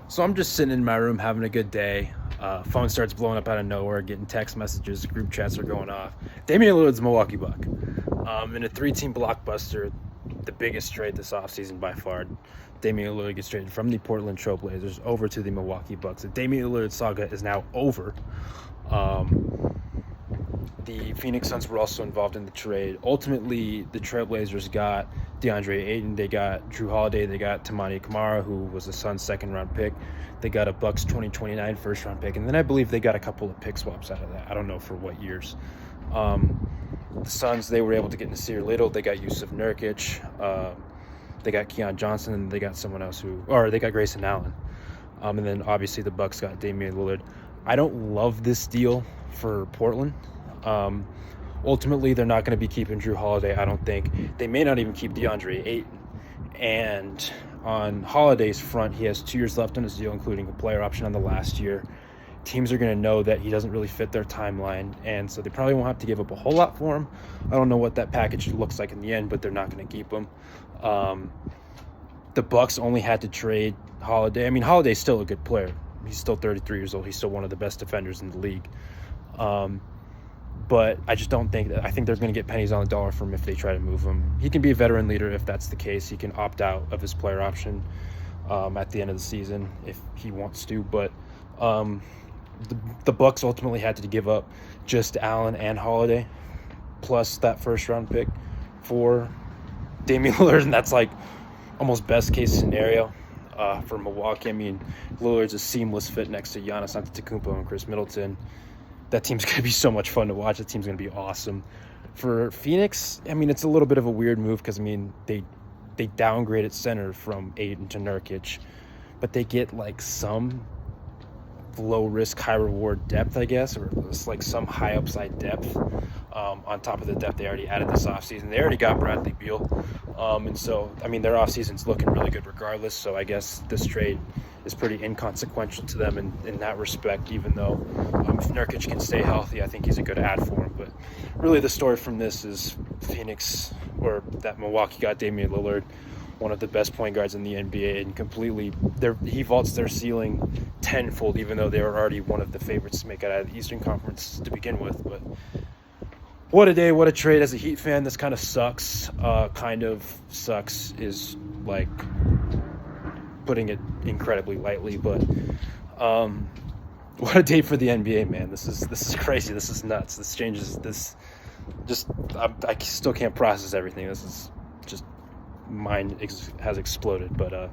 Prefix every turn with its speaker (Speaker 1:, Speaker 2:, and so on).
Speaker 1: So I'm just sitting in my room having a good day. Phone starts blowing up out of nowhere, getting text messages, group chats are going off. Damian Lillard's Milwaukee Buck. In a three-team blockbuster, the biggest trade this offseason by far. Damian Lillard gets traded from the Portland Trail Blazers over to the Milwaukee Bucks. The Damian Lillard saga is now over. The Phoenix Suns were also involved in the trade. Ultimately, the Trailblazers got DeAndre Ayton, they got Drew Holiday, they got Tamani Kamara, who was the Suns' second-round pick. They got a Bucks 2029 first-round pick, and then I believe they got a couple of pick swaps out of that. I don't know for what years. The Suns, they were able to get Nasir Little. They got Yusuf Nurkic. They got Keon Johnson, and they got someone else they got Grayson Allen. And then obviously the Bucks got Damian Lillard. I don't love this deal for Portland. Ultimately, they're not going to be keeping Drew Holiday, I don't think. They may not even keep DeAndre Ayton. And on Holiday's front, he has 2 years left on his deal, including a player option on the last year. Teams are going to know that he doesn't really fit their timeline, and so they probably won't have to give up a whole lot for him. I don't know what that package looks like in the end, but they're not going to keep him. The Bucks only had to trade Holiday. I mean, Holiday's still a good player. He's still 33 years old. He's still one of the best defenders in the league. But I just don't think that. I think they're going to get pennies on the dollar from him if they try to move him. He can be a veteran leader if that's the case. He can opt out of his player option at the end of the season if he wants to. But the Bucks ultimately had to give up just Allen and Holiday plus that first-round pick for Damian Lillard, and that's like almost best-case scenario for Milwaukee. I mean, Lillard's a seamless fit next to Giannis Antetokounmpo and Chris Middleton. That team's going to be so much fun to watch. That team's going to be awesome. For Phoenix, I mean, it's a little bit of a weird move because, I mean, they downgraded center from Ayton to Nurkic, but they get, like, some low-risk, high-reward depth, I guess, or it's like some high-upside depth on top of the depth they already added this offseason. They already got Bradley Beal, and so, I mean, their offseason's looking really good regardless, so I guess this trade is pretty inconsequential to them in that respect, even though if Nurkic can stay healthy, I think he's a good add for him. But really the story from this is Phoenix, or that Milwaukee got Damian Lillard, one of the best point guards in the NBA, and he vaults their ceiling tenfold, even though they were already one of the favorites to make it out of the Eastern Conference to begin with. But what a day, what a trade. As a Heat fan, this kind of sucks. Is like putting it incredibly lightly, but what a day for the NBA, man. This is crazy. This is nuts. This changes this. I still can't process everything. This is just has exploded, but